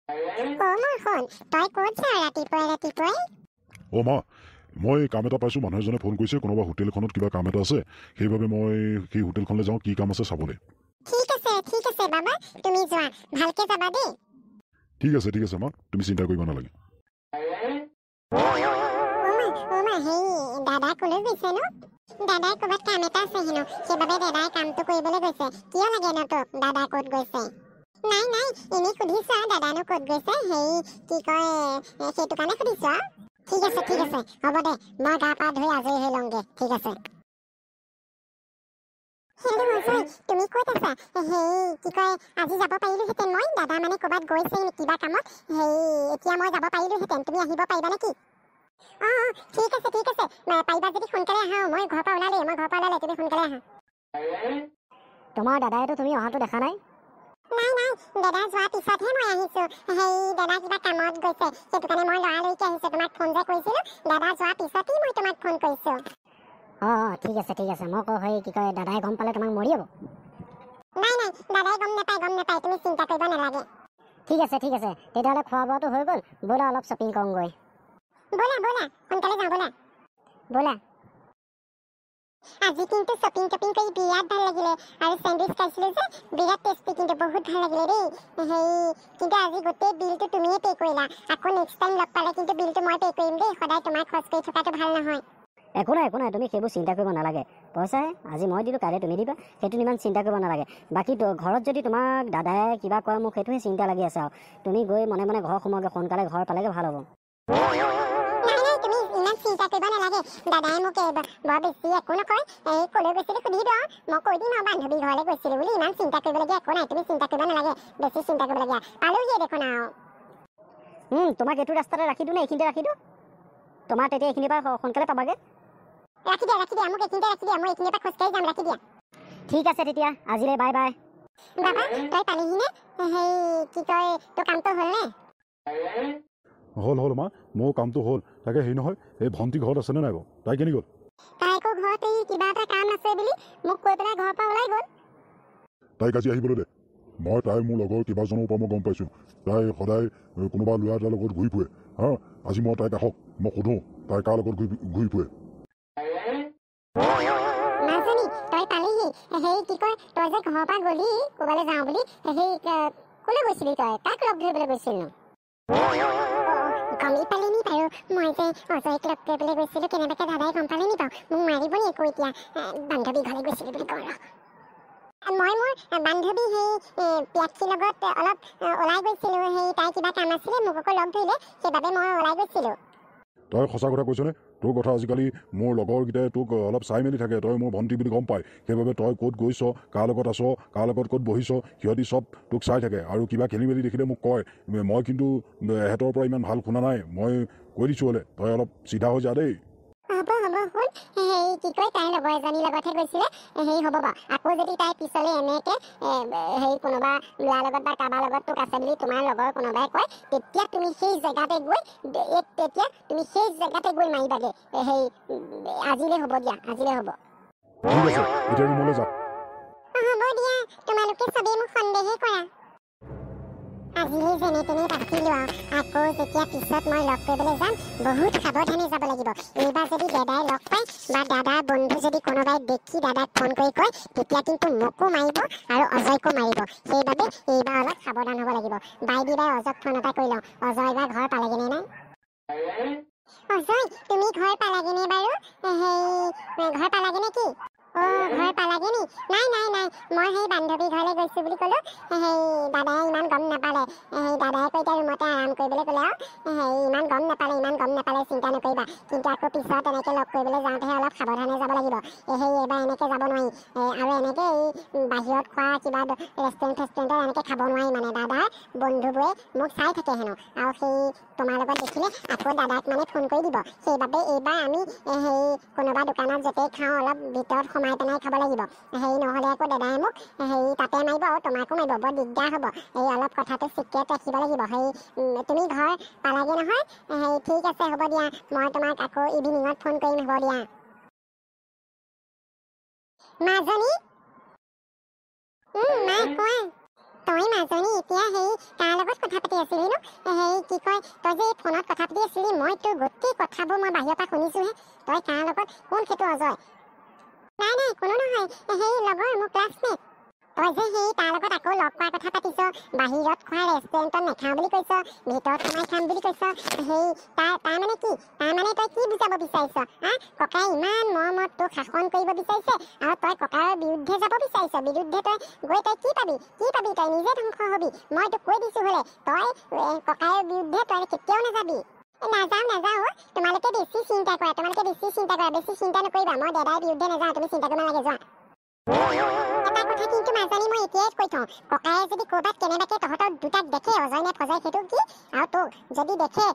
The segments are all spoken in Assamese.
মোৰ শুন তই ক'ত যা ৰাতিপুৱাই অ' মা, মই কাম এটা পাইছোঁ। মানুহ এজনে ফোন কৰিছে, কোনোবা হোটেলখনত কিবা কাম এটা আছে, সেইবাবে মই সেই হোটেলখনলৈ যাওঁ, কি কাম আছে চাবলৈ। ঠিক আছে বাবা, তুমি যোৱা, ভালকে যাবা দেই। ঠিক আছে মা, তুমি চিন্তা কৰিব নালাগে। হেই দাদা কলৈ গৈছে নো? দাদাই ক'ৰবাত কাম এটা আছে হেনো, সেইবাবে দাদাই কামটো কৰিবলৈ গৈছে। কিয় লাগে ন তোক দাদা ক'ত গৈছে? নাই এনেই সুধিছা দাদানো ক'ত গৈছে, হেই কি কয় সেইটো কাৰণে সুধিছা। ঠিক আছে হ'ব দে, মই গা পা ধুই আজৰি হৈ লওঁগে। ঠিক আছে। তুমি ক'ত আছা? হেই কি কয় আজি যাব পাৰিলোহেঁতেন মই, দাদা মানে ক'ৰবাত গৈছে কিবা কামত। হেই এতিয়া মই যাব পাৰিলোহেঁতেন, তুমি আহিব পাৰিবা নেকি? ঠিক আছে পাৰিবা যদি সোনকালে আহা। মই ঘৰৰ পৰা ওলালে তুমি সোনকালে আহা। তোমাৰ দাদাইতো তুমি অহাটো দেখা নাই। নাই দাদা যোৱাৰ পিছতহে মই আহিছো। হেই দাদা কিবা কামত গৈছে, সেইটো কাৰণে মই লৰালৰিকে আহিছো। তোমাক ফোন যে কৰিছিলো, দাদা যোৱাৰ পিছতেই মই তোমাক ফোন কৰিছো। ঠিক আছে মই কওঁ হেই কি কয় দাদাই গম পালে তোমাক মৰিয়াব। নাই দাদাই গম নাপায়, তুমি চিন্তা কৰিব নালাগে। ঠিক আছে তেতিয়াহ'লে খোৱা বোৱাটো হৈ গ'ল, ব'লা অলপ শ্বপিং কৰোঁগৈ। ব'লা সোনকালে যাওঁ ব'লা। আজি কিন্তু শ্বপিং কৰি বিৰাট ভাল লাগিলে, আৰু চেণ্ডউইচ খাইছিলো যে বিৰাট টেষ্টি, কিন্তু বহুত ভাল লাগিলে দেই। হেই কিন্তু আজি গোটেই বিলটো তুমিয়ে পে' কৰিলা। আকৌ নেক্সট টাইম লগ পালে কিন্তু বিলটো মই পে' কৰিম দেই। সদায় তোমাৰ খৰচ কৰি থকাটো ভাল নহয়। একো নাই তুমি সেইবোৰ চিন্তা কৰিব নালাগে। পইচাহে আজি মই দিলোঁ, কাইলৈ তুমি দিবা, সেইটো ইমান চিন্তা কৰিব নালাগে। বাকী ঘৰত যদি তোমাক দাদাই কিবা কয়, মোক সেইটোহে চিন্তা লাগি আছে। আৰু তুমি গৈ মনে ঘৰ সোমাওগে, সোনকালে ঘৰ পালেগে ভাল হ'ব। তুমি ইমান চিন্তা কৰিব নালাগে, দাদাই মোক বৰ বেছি একো নকয়। কলৈ গৈছিলো সুধিব, মই কৈ দিম আৰু বান্ধৱী ঘৰলৈ গৈছিলো বুলি। ইমান চিন্তা কৰিবলগীয়া একো নাই, তুমি চিন্তা কৰিব নালাগে, বেছি চিন্তা কৰিবলগীয়া। পালোহিয়ে দেখোন আৰু। তোমাক এইটো ৰাস্তাতে ৰাখি দিওঁ নে এইখিনিতে ৰাখি দিওঁ? তোমাৰ তেতিয়া এইখিনিৰ পৰা সোনকালে পাবাগে। ৰাখি দিয়া মোক এইখিনিতে ৰাখি দিয়া, মই এইখিনিৰ পৰা খোজকাঢ়ি যাম। ৰাখি দিয়া। ঠিক আছে তেতিয়া, আজিলৈ বাই। বাবা তই পালিহি নে? হেই কি কয় তোৰ কামটো হ'ল নে? হ'ল মা, মোৰ কামটো হ'ল। তাকে হেৰি নহয়, এই ভণ্টি ঘৰত আছেনে নাই বাৰু? তাই কেনি গ'ল? তাই আকৌ ঘৰত কিবা এটা কাম আছে বুলি মোক কৈ পেলাই ঘৰৰ পৰা ওলাই গ'ল। তাইক আজি আহিবলৈ দে। তাই মোৰ লগৰ কেইবাজনৰ পৰা মই গম পাইছোঁ, তাই সদায় কোনোবা ল'ৰা এটাৰ লগত ঘূৰি ফুৰে। আজি মই তাইক আহক, মই সোধোঁ তাই কাৰ লগত ঘূৰি ফুৰে। মাজনী তই পালিহি। হেৰি কি কয় তই যে ঘৰৰ পৰা গলি ক'ৰবালৈ যাওঁ বুলি, হেৰি ক'লৈ গৈছিলি তই? তাক লগ ধৰিবলৈ গৈছিলি ন? গমেই পালি নি বাৰু? মই যে অজয়ক লগ কৰিবলৈ গৈছিলো, কেনেবাকে দাদাই গম পালে নি বাৰু? মোক মাৰিব নি একো এতিয়া? বান্ধৱী ঘৰলৈ গৈছিলো বুলি কওঁ ৰ। মই মোৰ বান্ধৱী সেই পিয়াক্ষীৰ লগত অলপ ওলাই গৈছিলো। সেই তাই কিবা কাম আছিলে, মোক আকৌ লগ ধৰিলে, সেইবাবে মই ওলাই গৈছিলো। তই সঁচা কথা কৈছনে? তোৰ কথা আজিকালি মোৰ লগৰকেইটাই তোক অলপ চাই মেলি থাকে। তই মোৰ ভণ্টি বুলি গম পায়, সেইবাবে তই ক'ত গৈছ, কাৰ লগত আছ, কাৰ লগত ক'ত বহিছ, সিহঁতি চব তোক চাই থাকে। আৰু কিবা খেলি মেলি দেখিলে মোক কয়। মই কিন্তু এহেঁতৰ পৰা ইমান ভাল শুনা নাই। মই কৈ দিছোঁ হ'লে, তই অলপ চিধা হৈ যা দেই। হ'ব শুন, হেৰি কি কয় তাইৰ লগৰ এজনীৰ লগতহে গৈছিলে। হেৰি হ'ব বাৰু, আকৌ যদি তাই পিছলৈ এনেকে হেৰি কোনোবা ল'ৰাৰ লগত বা কাৰোবাৰ লগত তোক আছে বুলি তোমাৰ লগৰ কোনোবাই কয়, তেতিয়া তুমি সেই জেগাতে গৈ মাৰিবাগে। হেৰি আজিলৈ হ'ব দিয়া, আজিলৈ হ'ব। ঠিক আছে, এতিয়া ৰুমলৈ যা। হ'ব দিয়া, তোমালোকে চবেই মোক সন্দেহে কৰা। আজিলৈ যেনে তেনে বাচিলো আৰু। আকৌ যেতিয়া পিছত মই লগ কৰিবলৈ যাম, বহুত সাৱধানে যাব লাগিব। এইবাৰ যদি দাদাই লগ পায় বা দাদাৰ বন্ধু যদি কোনোবাই দেখি দাদাক ফোন কৰি কয়, তেতিয়া কিন্তু মোকো মাৰিব আৰু অজয়কো মাৰিব। সেইবাবে এইবাৰ অলপ সাৱধান হ'ব লাগিব। বাই অজয়ক ফোন এটা কৰি লওঁ। অজয় এইবাৰ ঘৰ পালেগেনে নাই? অজয় তুমি ঘৰ পালাগেনে বাৰু? সেই ঘৰ পালাগে নে কি? ঘৰ পালাগে নি? নাই মই সেই বান্ধৱী ঘৰলৈ গৈছো বুলি ক'লো। সেই দাদাই ইমান গম নাপালে। দাদাই আকৌ এতিয়া ৰুমতে আৰাম কৰিবলৈ ক'লে আৰু। ইমান গম নাপালে, চিন্তা নকৰিবা। কিন্তু আকৌ পিছত এনেকে লগ কৰিবলৈ যাওঁতেহে অলপ সাৱধানে যাব লাগিব। এইবাৰ এনেকে যাব নোৱাৰি। আৰু এনেকে বাহিৰত খোৱা কিবা ৰেষ্টুৰেণ্টত এনেকে খাব নোৱাৰি। মানে দাদাৰ বন্ধুবোৰে মোক চাই থাকে হেনো, আৰু সেই তোমাৰ লগত দেখিলে আকৌ দাদাক মানে ফোন কৰি দিব। সেইবাবে এইবাৰ আমি কোনোবা দোকানত য'তেই খাওঁ অলপ ভিতৰত সোমাই পেলাই খাব লাগিব। নহ'লে আকৌ দাদাই মোক তাতে মাৰিব আৰু তোমাকো মাৰিব, বৰ দিগদাৰ হ'ব। অলপ কথাটো চিক্ৰেট ৰাখিব লাগিব। তুমি ঘৰ পালাগে নহয়? ঠিক আছে হ'ব দিয়া, মই তোমাক আকৌ ইভিনিঙত ফোন কৰিম। হ'ব দিয়া। মাজনী মা কোৱা। তই মাজনী এতিয়া সেই তাৰ লগত কথা পাতি আছিলি ন সেই কি কয় তই যে ফোনত কথা পাতি আছিলি মই তোৰ গোটেই কথাবোৰ মই বাহিৰৰ পৰা শুনিছোহে তই তাৰ লগত কোন সেইটো অজয় নাই নাই কোনো নহয় সেই লগৰ মোৰ ক্লাছমেট তই যে সেই তাৰ লগত আকৌ লগ পোৱাৰ কথা পাতিছ বাহিৰত খোৱা ৰেষ্টুৰেণ্টত নাখাওঁ বুলি কৈছ ভিতৰত সোমাই খাম বুলি কৈছ সেই তাৰ মানে কি তাৰ মানে তই কি বুজাব বিচাৰিছ ককাই ইমান মৰমত তোক শাসন কৰিব বিচাৰিছে আৰু তই ককাৰ বিৰুদ্ধে যাব বিচাৰিছ বিৰুদ্ধে তই গৈ তই কি পাবি তই নিজে ধ্বংস হবি মই তোক কৈ দিছো হ'লে তই ককাৰ বিৰুদ্ধে তই কেতিয়াও নাযাবি নাযাওঁ তোমালোকে বেছি চিন্তা কৰা বেছি চিন্তা নকৰিবা মই দাদাৰ বিৰুদ্ধে নাযাওঁ তুমি চিন্তা কৰিব নালাগে যোৱা এটা কথা কিন্তু মাজনী মই এতিয়াই কৈ থওঁ ককায়ে যদি ক'ৰবাত কেনেবাকে তহঁতৰ দুটাক দেখে অজয় নে ফজয় সেইটো কি আৰু তোক যদি দেখে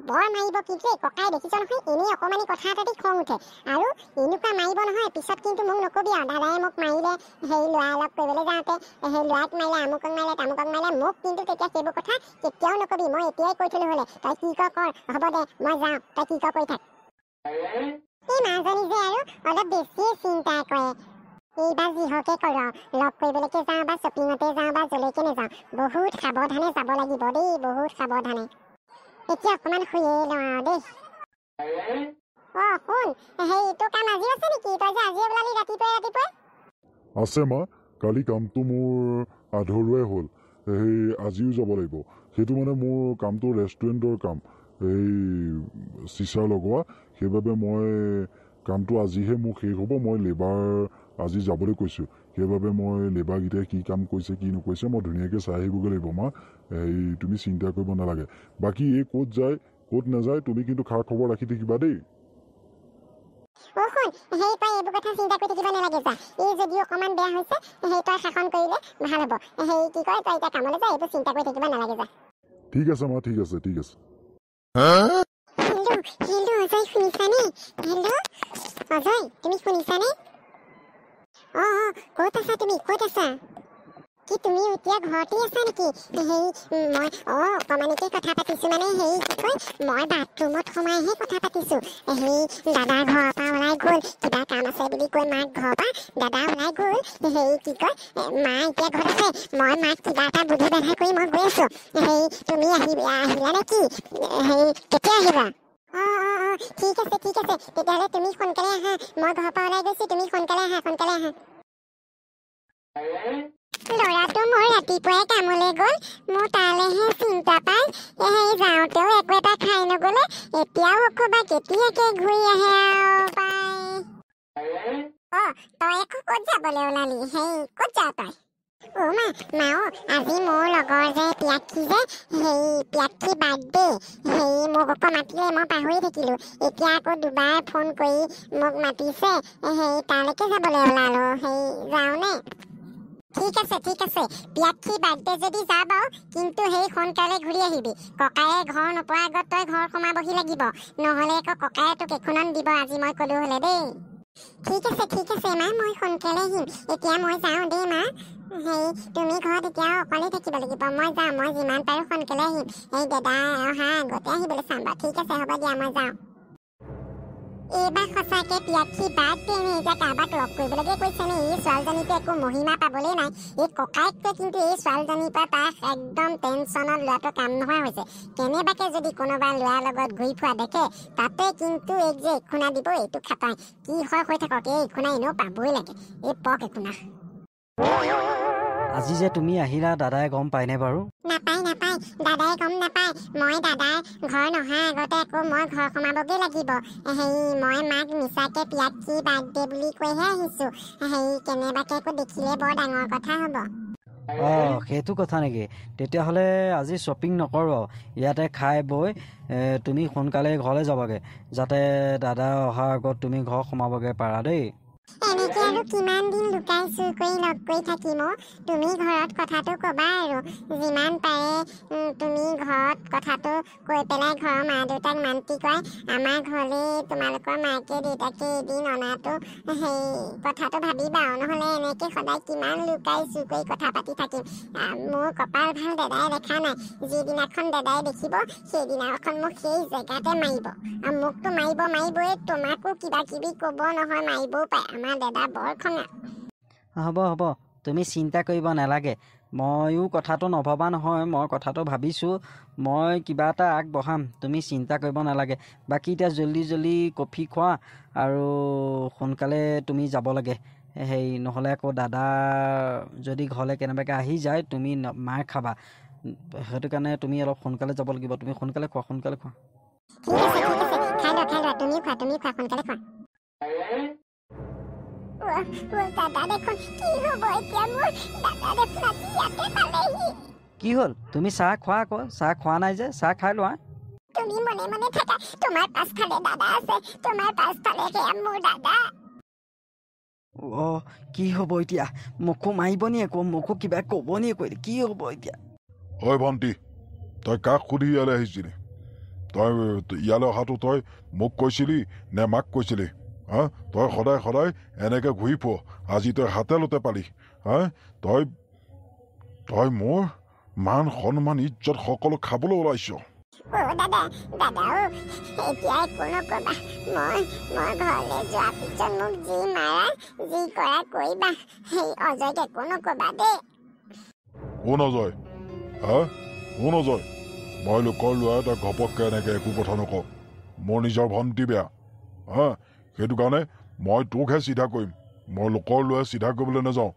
বৰ মাৰিব কি যে ককায়ে দেখিছ নহয় এনেই অকণমানি কথা এটাতে খং উঠে আৰু এনেকুৱা মাৰিব নহয় পিছত কিন্তু মোক নকবি আৰু দাদাই মোক মাৰিলে সেই ল'ৰা লগ কৰিবলৈ যাওঁতে সেই ল'ৰাক মাৰিলে আমুকক মাৰিলে তামুকক মাৰিলে মোক কিন্তু তেতিয়া সেইবোৰ কথা কেতিয়াও নকবি মই এতিয়াই কৈ থলো হ'লে তই কি কৰ হ'ব দে মই যাওঁ তই কি কৰ কৰি থাক এই মাজনী যে আৰু অলপ বেছিয়ে চিন্তা কৰে এইবাৰ যিহকে কৰ লগ কৰিবলৈকে যাওঁ বা শ্বপিঙতে যাওঁ বা যলৈকে নাযাওঁ বহুত সাৱধানে যাব লাগিব দেই বহুত সাৱধানে এতিয়া অকণমান শুয়ে লওঁ আৰু দেই শুন সেই তোৰ কাম আজি আছে নেকি তই যে আজিয়ে ওলালি ৰাতিপুৱাই আছে মা কালি কামটো মোৰ আধৰুৱাই হ'ল সেই আজিও যাব লাগিব সেইটো মানে মোৰ কামটো ৰেষ্টুৰেণ্টৰ কাম এই চিচাৰ লগোৱা সেইবাবে মই কামটো আজিহে মোৰ শেষ হ'ব মই লেবাৰ আজি যাবলৈ কৈছোঁ সেইবাবে মই লেবাৰকেইটাই কি কাম কৰিছে কি নকৰিছে মই ধুনীয়াকৈ চাই আহিবগৈ লাগিব মা এই তুমি চিন্তা কৰিব নালাগে বাকী এই ক'ত যায় ক'ত নাযায় তুমি কিন্তু খা খবৰ ৰাখি থাকিবা দেই শুন সেই তই এইবোৰ কথা চিন্তা কৰি থাকিব নালাগে যা এই যদিও অকণমান বেয়া হৈছে সেই তই শাসন কৰিলে ভাল হ'ব সেই কি কয় তই এতিয়া কামলৈ যা এইবোৰ চিন্তা কৰি থাকিব নালাগে যা ঠিক আছে মা ঠিক আছে হেল্ল' অজয় শুনিছানে অজয় তুমি শুনিছানে ক'ত আছা তুমি ক'ত আছা কি তুমি এতিয়া ঘৰতে আছা নেকি হেৰি মই অকণমানিকে কথা পাতিছোঁ মানে হেৰি কি কয় মই বাথৰুমত সোমাইহে কথা পাতিছোঁ হেৰি দাদা ঘৰৰ পৰা ওলাই গ'ল কিবা কাম আছে বুলি কৈ মাক ঘৰৰ পৰা দাদা ওলাই গ'ল হেৰি কি কয় মা এতিয়া ঘৰত আছে মই মাক কিবা এটা বুদ্ধি বাধা কৰি মই গৈ আছোঁ হেৰি তুমি আহিলা নে কি হেৰি কেতিয়া আহিবা ঠিক আছে তেতিয়াহ'লে তুমি সোনকালে আহা মই ঘৰৰ পৰা ওলাই গৈছোঁ তুমি সোনকালে আহা ল'ৰাটো মোৰ ৰাতিপুৱাই কামলৈ গ'ল মোৰ তালৈহে চিন্তা পাই সেই যাওঁতেও একো এটা খাই নগ'লে এতিয়াও অকবা কেতিয়াকে ঘূৰি আহে আৰু পাই তই আকৌ ক'ত যাবলৈ ওলালি সেই ক'ত যাৱ তই মাও আজি মোৰ লগৰ যে পিয়াক্ষী বাৰ্থডে সেই মোক আকৌ মাতিলে মই পাহৰি থাকিলোঁ এতিয়া আকৌ দুবাৰ ফোন কৰি মোক মাতিছে সেই তালৈকে যাবলৈ ওলালো সেই যাওঁনে ঠিক আছে পিয়াক্ষী বাৰ্থডে যদি যা বাৰু কিন্তু সেই সোনকালে ঘূৰি আহিবি ককায়ে ঘৰ নোপোৱাৰ আগত তই ঘৰ সোমাবহি লাগিব নহ'লে আকৌ ককায়ে তোক এখনন দিব আজি মই ক'লো হ'লে দেই ঠিক আছে মা মই সোনকালে আহিম এতিয়া মই যাওঁ দেই মা সেই তুমি ঘৰত এতিয়া অকলে থাকিব লাগিব মই যাওঁ মই যিমান পাৰোঁ সোনকালে আহিম এই দাদা অহা আগতে আহিবলৈ চাম বাৰু ঠিক আছে হ'ব দিয়া মই যাওঁ এইবাৰ সঁচাকে পিয়াক্ষী বাৰ্থডে নে এতিয়া কাৰোবাক লগ কৰিবলৈকে কৈছে নে এই ছোৱালীজনীটো একো মহিমা পাবলৈ নাই এই ককাইতকৈ কিন্তু এই ছোৱালীজনীৰ পৰা তাৰ একদম টেনশ্যনত ল'ৰাটো কাম নোহোৱা হৈছে কেনেবাকে যদি কোনোবা ল'ৰাৰ লগত ঘূৰি ফুৰা দেখে তাতে কিন্তু এই যে এখুনা দিব এইটো খাটাই কি হয় হৈ থাকক এই এখুনা এনেও পাবই লাগে এই পক এখুনা আজি যে তুমি আহিলা দাদাই গম পায়নে বাৰু নাপায় দাদাই গম নাপায় মই দাদাই ঘৰ নহাৰ আগতে আকৌ মই ঘৰ সোমাবগৈ লাগিব হেৰি মই মাক মিছাকে পিয়াক্ষী বাৰ্থডে বুলি কৈহে আহিছোঁ হেৰি কেনেবাকে আকৌ দেখিলে বৰ ডাঙৰ কথা হ'ব সেইটো কথা নেকি তেতিয়াহ'লে আজি শ্বপিং নকৰোঁ ইয়াতে খাই বৈ তুমি সোনকালে ঘৰলৈ যাবাগৈ যাতে দাদা অহাৰ আগত তুমি ঘৰ সোমাবগৈ পাৰা দেই এনেকে আৰু কিমান দিন লুকাই চুৰ কৰি লগ কৰি থাকিম তুমি ঘৰত কথাটো ক'বা আৰু যিমান পাৰে তুমি ঘৰত কথাটো কৈ পেলাই ঘৰৰ মা দেউতাক মান্তি কৰাই আমাৰ ঘৰলৈ তোমালোকৰ মাকে দেউতাকে এদিন অনাটো সেই কথাটো ভাবিবা আৰু নহ'লে এনেকে সদায় কিমান লুকাই চুৰ কৰি কথা পাতি থাকিম মোৰ কপাল ভাল দাদাই দেখা নাই যিদিনাখন দাদাই দেখিব সেইদিনাখন মোক সেই জেগাতে মাৰিব আৰু মোকতো মাৰিবই তোমাকো কিবা কিবি ক'ব নহয় মাৰিবও পাৰে আমাৰ দাদা বৰ খঙা হ'ব তুমি চিন্তা কৰিব নালাগে ময়ো কথাটো নভবা নহয়, মই কথাটো ভাবিছোঁ, মই কিবা এটা আগবঢ়াম, তুমি চিন্তা কৰিব নালাগে। বাকী এতিয়া জল্দি জল্দি কফি খোৱা আৰু সোনকালে তুমি যাব লাগে। হেৰি নহ'লে আকৌ দাদা যদি ঘৰলৈ কেনেবাকৈ আহি যায় তুমি মাৰ খাবা। সেইটো কাৰণে তুমি অলপ সোনকালে যাব লাগিব। তুমি সোনকালে খোৱা, সোনকালে খোৱা। ঠিক আছে, খাই লোৱা, তুমি খোৱা, সোনকালে খোৱা। দাদা দেখোন কি হ'ব এতিয়া মোৰ? দাদা দেখোন আজি ইয়াতে পালেহি। কি হ'ল? তুমি চাহ খোৱা আকৌ, চাহ খোৱা নাই যে, চাহ খাই লোৱা। তুমি মনে মনে থাকা, তোমাৰ পাছফালে দাদা আছে, তোমাৰ পাছফালে সেয়া মোৰ দাদা। কি হ'ব এতিয়া? মোকো মাৰিব নি আকৌ? মোকো কিবা ক'ব নি আকৌ? কি হ'ব এতিয়া? ঐ ভণ্টি, তই কাক সুধি ইয়ালৈ আহিছিলি? তই ইয়ালৈ অহাটো তই মোক কৈছিলি নে মাক কৈছিলি? হা, তই সদায় সদায় এনেকৈ ঘূৰি ফুৰ, আজি তই হাতেলতে পালি। হা, তই মোৰ মান সন্মান ইজ্জত সকলো খাবলৈ ওলাইছ। দাদা এতিয়া একো নকবা। মই ঘৰলৈ যোৱাৰ পিছত মোক যি মাৰা যি কৰা কৰিবা, সেই অজয়ক একো নকবা দেই। কোন অজয়? হা, কোন অজয়? মই লোকৰ ল'ৰা এটা ঘপককৈ এনেকৈ একো কথা নকওঁ। মোৰ নিজৰ ভণ্টি বেয়া। হা, সেইটো কাৰণে মই তোকহে চিধা কৰিম। মই লোকৰ ল'ৰাই চিধা কৰিবলৈ নাযাওঁ,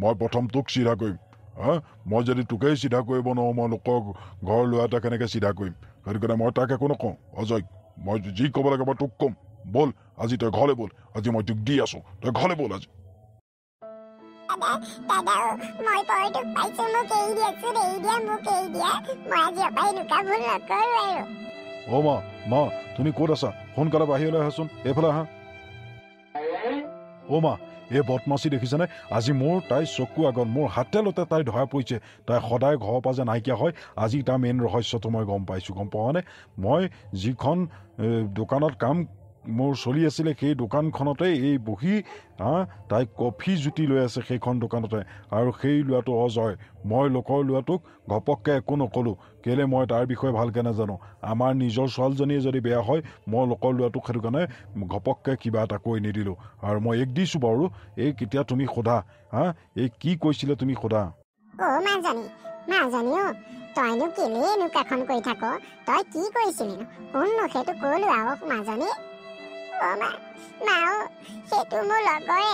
মই প্ৰথম তোক চিধা কৰিম। হা, মই যদি তোকেই চিধা কৰিব নোৱাৰোঁ, মই লোকৰ ঘৰৰ ল'ৰা এটা কেনেকৈ চিধা কৰিম? সেইটো কাৰণে মই তাক একো নকওঁ। অজয়, মই যি ক'ব লাগে মই তোক ক'ম। ব'ল আজি তই ঘৰলৈ ব'ল, আজি মই তোক দি আছোঁ, তই ঘৰলৈ ব'ল আজি। দাদা মই বৰ দুখ পাইছো, মোক এৰি দিয়াচোন, এৰি দিয়া, মোক এৰি দিয়া। মই আজিৰ পৰা এনেকুৱা ভুল নকৰোঁ আৰু। অ' মা তুমি ক'ত আছা? সোনকালে বাহিৰলৈ আহাচোন, এইফালে আহা। অ' মা, এই বদমাচি দেখিছেনে? আজি মোৰ তাইৰ চকু আগত মোৰ হাতেলতে তাই ধৰা পৰিছে। তাই সদায় ঘৰৰ পৰা যে নাইকিয়া হয়, আজি তাৰ মেইন ৰহস্যটো মই গম পাইছোঁ। গম পাৱানে? মই যিখন দোকানত কাম মোৰ চলি আছিলে, সেই দোকানখনতে এই বহি তাই কফি জুতি লৈ আছে সেইখন দোকানতে। আৰু সেই ল'ৰাটো অজয়। মই লোকৰ ল'ৰাটোক ঘপককৈ একো নক'লোঁ, কেলৈ মই তাৰ বিষয়ে ভালকৈ নাজানো। আমাৰ নিজৰ ছোৱালীজনীয়ে যদি বেয়া হয়, মই লোকৰ ল'ৰাটোক সেইটো কাৰণে ঘপককৈ কিবা এটা কৈ নিদিলোঁ। আৰু মই এক দিছোঁ বাৰু, এই কেতিয়া তুমি সোধা, এই কি কৈছিলে তুমি সোধা। অ' মাজনী অ', তইনো কেলে এনেকুৱাখন কৰি থাক? তই কি কৰিছিলি? শুন সেইটো ক'লো আৰু মাজনী। সেইটো মোৰ লগৰে,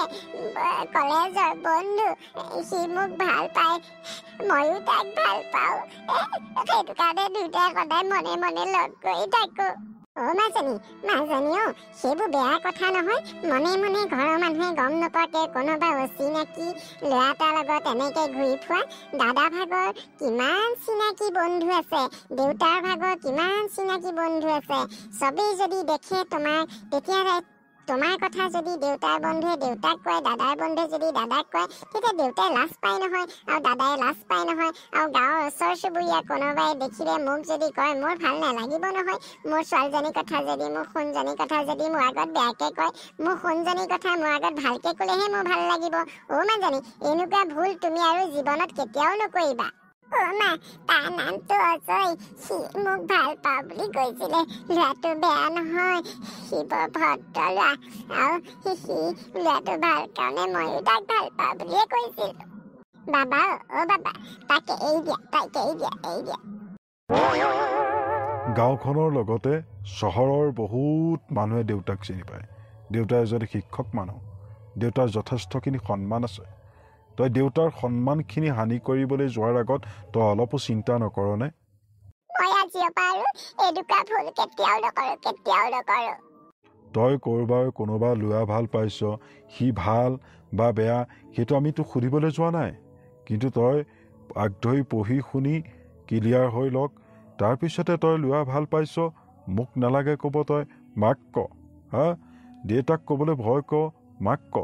কলেজৰ বন্ধু। সি মোক ভাল পায়, ময়ো তাক ভাল পাওঁ। সেইটো কাৰণে দুটাই সদায় মনে মনে লগ কৰি থাকো। অ' মাজনী অ', সেইবোৰ বেয়া কথা নহয়। মনে মনে ঘৰৰ মানুহে গম নোপোৱাকে কোনোবা অচিনাকি ল'ৰা এটাৰ লগত এনেকে ঘূৰি ফুৰা। দাদা ভাগৰ কিমান চিনাকি বন্ধু আছে, দেউতাৰ ভাগৰ কিমান চিনাকি বন্ধু আছে। চবেই যদি দেখে তেতিয়া তোমাৰ কথা যদি দেউতাৰ বন্ধুৱে দেউতাক কয়, দাদাৰ বন্ধুৱে যদি দাদাক কয়, তেতিয়া দেউতাই লাজ পায় নহয়, আৰু দাদাই লাজ পায় নহয়। আৰু গাঁৱৰ ওচৰ চুবুৰীয়া কোনোবাই দেখিলে মোক যদি কয়, মোৰ ভাল নালাগিব নহয়। মোৰ ছোৱালীজনীৰ কথা যদি, মোৰ সোণজনীৰ কথা যদি মোৰ আগত বেয়াকে কয়, মোৰ সোণজনীৰ কথা মোৰ আগত ভালকে ক'লেহে মোৰ ভাল লাগিব। অ' মাজনী, এনেকুৱা ভুল তুমি আৰু জীৱনত কেতিয়াও নকৰিবা। অ' মা, তাৰ নামটো অজয়। সি মোক ভাল পাওঁ বুলি কৈছিলে। ল'ৰাটো বেয়া নহয়, সি বৰ ভদ্ৰ ল'ৰা, আৰু সি ল'ৰাটো ভাল কাৰণে ময়ো তাক ভাল পাওঁ বুলিয়ে কৈছিলো। বাবা অ' বাবা, তাকে এৰি দিয়া। গাঁওখনৰ লগতে চহৰৰ বহুত মানুহে দেউতাক চিনি পায়। দেউতা এজন শিক্ষক মানুহ, দেউতাৰ যথেষ্টখিনি সন্মান আছে। তই দেউতাৰ সন্মানখিনি হানি কৰিবলৈ যোৱাৰ আগত তই অলপো চিন্তা নকৰনে? মই আজিৰ পৰা আৰু এনেকুৱা ভুল কেতিয়াও নকৰোঁ। তই ক'ৰবাৰ কোনোবা ল'ৰা ভাল পাইছ, সি ভাল বা বেয়া সেইটো আমি তোক সুধিবলৈ যোৱা নাই। কিন্তু তই আগ্ৰহী পঢ়ি শুনি ক্লিয়াৰ হৈ লওক, তাৰপিছতে তই ল'ৰা ভাল পাইছ, মোক নালাগে ক'ব, তই মাক ক। দেউতাক ক'বলৈ ভয় ক, মাক ক।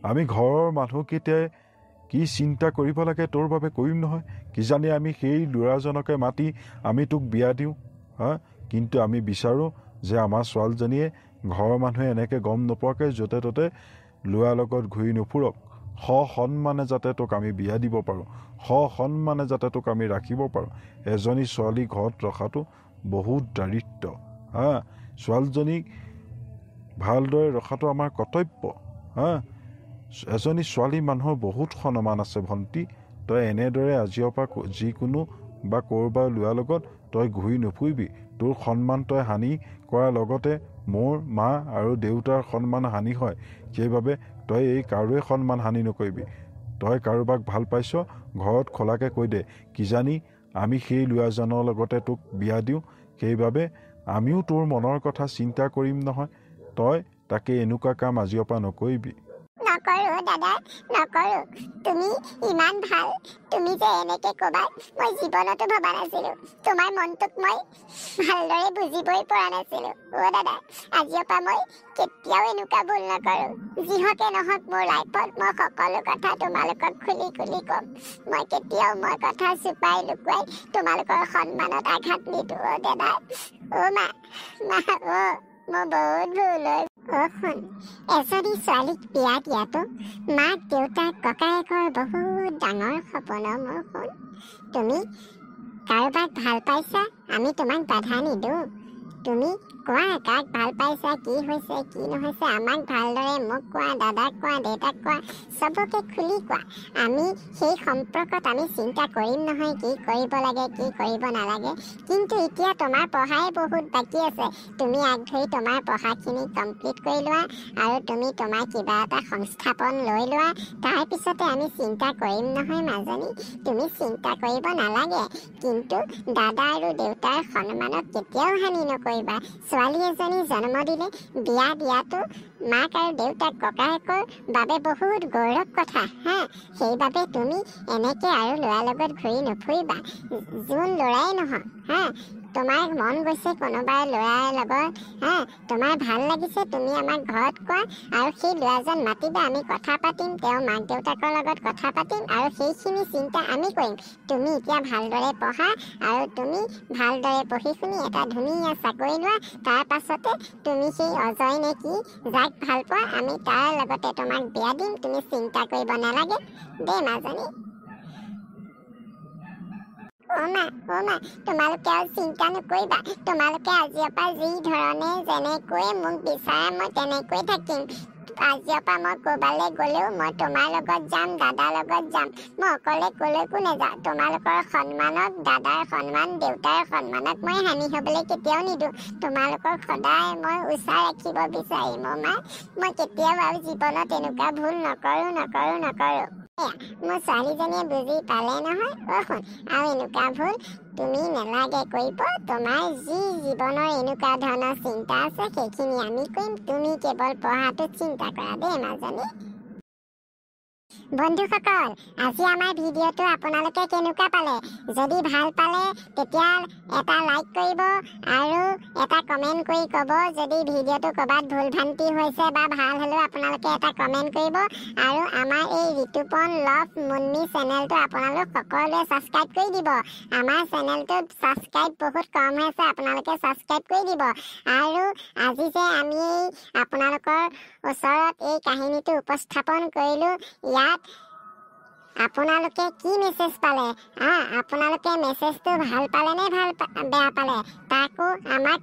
আমি ঘৰৰ মানুহকেইটাই কি চিন্তা কৰিব লাগে তোৰ বাবে কৰিম নহয়। কিজানি আমি সেই ল'ৰাজনকে মাতি আমি তোক বিয়া দিওঁ। কিন্তু আমি বিচাৰোঁ যে আমাৰ ছোৱালীজনীয়ে ঘৰৰ মানুহে এনেকৈ গম নোপোৱাকৈ য'তে ত'তে ল'ৰাৰ লগত ঘূৰি নুফুৰক। সন্মানে যাতে তোক আমি বিয়া দিব পাৰোঁ, সন্মানে যাতে তোক আমি ৰাখিব পাৰোঁ। এজনী ছোৱালী ঘৰত ৰখাটো বহুত দাৰিদ্ৰ। ছোৱালীজনীক ভালদৰে ৰখাটো আমাৰ কৰ্তব্য। এজনী ছোৱালী মানুহৰ বহুত সন্মান আছে ভণ্টি, তই এনেদৰে আজিৰ পৰা যিকোনো বা ক'ৰবাৰ ল'ৰাৰ লগত তই ঘূৰি নুফুৰিবি। তোৰ সন্মান তই হানি কৰাৰ লগতে মোৰ মা আৰু দেউতাৰ সন্মান হানি হয়। সেইবাবে তই এই কাৰোৱে সন্মান হানি নকৰিবি। তই কাৰোবাক ভাল পাইছ ঘৰত খোলাকৈ কৈ দে, কিজানি আমি সেই ল'ৰাজনৰ লগতে তোক বিয়া দিওঁ। সেইবাবে আমিও তোৰ মনৰ কথা চিন্তা কৰিম নহয়। তই তাকে এনেকুৱা কাম আজিৰ পৰা নকৰিবি। নকৰো দাদা, নকৰো। তুমি ইমান ভাল, তুমি যে এনেকে ক'বা মই জীৱনতো ভবা নাছিলো। তোমাৰ মনটোক মই ভালদৰে বুজিবই পৰা নাছিলো। দাদা, আজিৰ পৰা মই কেতিয়াও এনেকুৱা ভুল নকৰো। যিহকে নহওক মোৰ লাইফত মই সকলো কথা তোমালোকক খুলি খুলি ক'ম। মই কেতিয়াও মই কথা চুপাই লুকুৱাই তোমালোকৰ সন্মানত আঘাত নিদিওঁ। দাদা, মা মোৰ বহুত ভুল হয়। শুন, এজনী ছোৱালীক বিয়া দিয়াটো মাক দেউতাক ককায়েকৰ বহুত ডাঙৰ সপোন। মোৰ শুন, তুমি কাৰোবাক ভাল পাইছা, আমি তোমাক বাধা নিদিওঁ। তুমি কোৱা কাক ভাল পাইছা, কি হৈছে কি নহৈছে, আমাক ভালদৰে মোক কোৱা, দাদাক কোৱা, দেউতাক কোৱা, চবকে খুলি কোৱা। আমি সেই সম্পৰ্কত আমি চিন্তা কৰিম নহয় কি কৰিব লাগে কি কৰিব নালাগে। কিন্তু এতিয়া তোমাৰ পঢ়াই বহুত বাকী আছে। তুমি আগ ধৰি তোমাৰ পঢ়াখিনি কমপ্লিট কৰি লোৱা আৰু তুমি তোমাৰ কিবা এটা সংস্থাপন লৈ লোৱা। তাৰপিছতে আমি চিন্তা কৰিম নহয় মাজনী, তুমি চিন্তা কৰিব নালাগে। কিন্তু দাদা আৰু দেউতাৰ সন্মানক কেতিয়াও হানি নকৰিবা। ছোৱালী এজনী জন্ম দিলে বিয়া দিয়াটো মাক আৰু দেউতাক ককায়েকৰ বাবে বহুত গৌৰৱ কথা। সেইবাবে তুমি এনেকে আৰু ল'ৰাৰ লগত ঘূৰি নুফুৰিবা। যোন ল'ৰাই নহওক তোমাৰ মন গৈছে কোনোবাই ল'ৰাৰ লগত তোমাৰ ভাল লাগিছে, তুমি আমাক ঘৰত কোৱা আৰু সেই ল'ৰাজন মাতিবা, আমি কথা পাতিম, তেওঁ মাক দেউতাকৰ লগত কথা পাতিম আৰু সেইখিনি চিন্তা আমি কৰিম। তুমি এতিয়া ভালদৰে পঢ়া আৰু তুমি ভালদৰে পঢ়ি শুনি এটা ধুনীয়া চাকৰি লোৱা। তাৰ পাছতে তুমি সেই অজয় নে কি যাক ভাল পোৱা, আমি তাৰ লগতে তোমাক বিয়া দিম। তুমি চিন্তা কৰিব নালাগে দেই মাজনী। তোমালোকে আৰু চিন্তা নকৰিবা। তোমালোকে আজিৰ পৰা যি ধৰণে যেনেকৈ মোক বিচাৰা মই তেনেকৈ থাকিম। আজিৰ পৰা মই ক'ৰবালৈ গ'লেও মই তোমাৰ লগত যাম, দাদাৰ লগত যাম। মই অকলে ক'লৈকো নাযাওঁ। তোমালোকৰ সন্মানক, দাদাৰ সন্মান, দেউতাৰ সন্মানক মই হানি হ'বলৈ কেতিয়াও নিদিওঁ। তোমালোকক সদায় মই উচাই ৰাখিব বিচাৰিম। মই কেতিয়াও আৰু জীৱনত এনেকুৱা ভুল নকৰো। মোৰ ছোৱালীজনীয়ে বুজি পালে নহয়। শুন, আৰু এনেকুৱা ভুল তুমি নেলাগে কৰিব। তোমাৰ যি জীৱনৰ এনেকুৱা ধৰণৰ চিন্তা আছে সেইখিনি আমি কৰিম। তুমি কেৱল পঢ়াটো চিন্তা কৰা দেই মাজনী। বন্ধুসকল, আজি আমাৰ ভিডিঅ'টো আপোনালোকে কেনেকুৱা পালে? যদি ভাল পালে তেতিয়া এটা লাইক কৰিব আৰু এটা কমেণ্ট কৰি ক'ব। যদি ভিডিঅ'টো ক'ৰবাত ভুল ভ্ৰান্তি হৈছে বা ভাল হ'লেও আপোনালোকে এটা কমেণ্ট কৰিব। আৰু আমাৰ এই ঋতুপন লভ মুন্নি চেনেলটো আপোনালোক সকলোৱে ছাবস্ক্ৰাইব কৰি দিব। আমাৰ চেনেলটোত ছাবস্ক্ৰাইব বহুত কম হৈ আছে, আপোনালোকে ছাবস্ক্ৰাইব কৰি দিব। আৰু আজি যে আমি আপোনালোকৰ ওচৰত এই কাহিনীটো উপস্থাপন কৰিলোঁ, ইয়াত আপোনালোকে কি মেছেজ পালে, আপোনালোকে মেছেজটো ভাল পালে নে বেয়া পালে, তাকো আমাক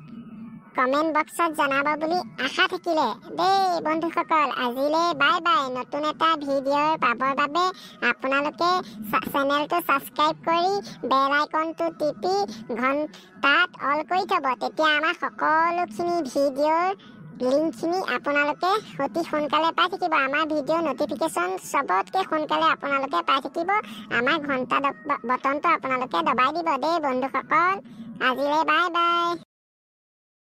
কমেণ্ট বক্সত জনাব বুলি আশা থাকিলে দেই বন্ধুসকল। আজিলৈ বাই বাই। নতুন এটা ভিডিঅ' পাবৰ বাবে আপোনালোকে চেনেলটো ছাবস্ক্ৰাইব কৰি বেল আইকনটো টিপি ঘণ্টাত অল কৰি থ'ব। তেতিয়া আমাৰ সকলোখিনি ভিডিঅ'ৰ লিংকখিনি আপোনালোকে অতি সোনকালে পাই থাকিব। আমাৰ ভিডিঅ' নটিফিকেশ্যন চবতকৈ সোনকালে আপোনালোকে পাই থাকিব। আমাৰ ঘণ্টা বটনটো আপোনালোকে দবাই দিব দেই বন্ধুসকল। আজিলৈ বাই বাই।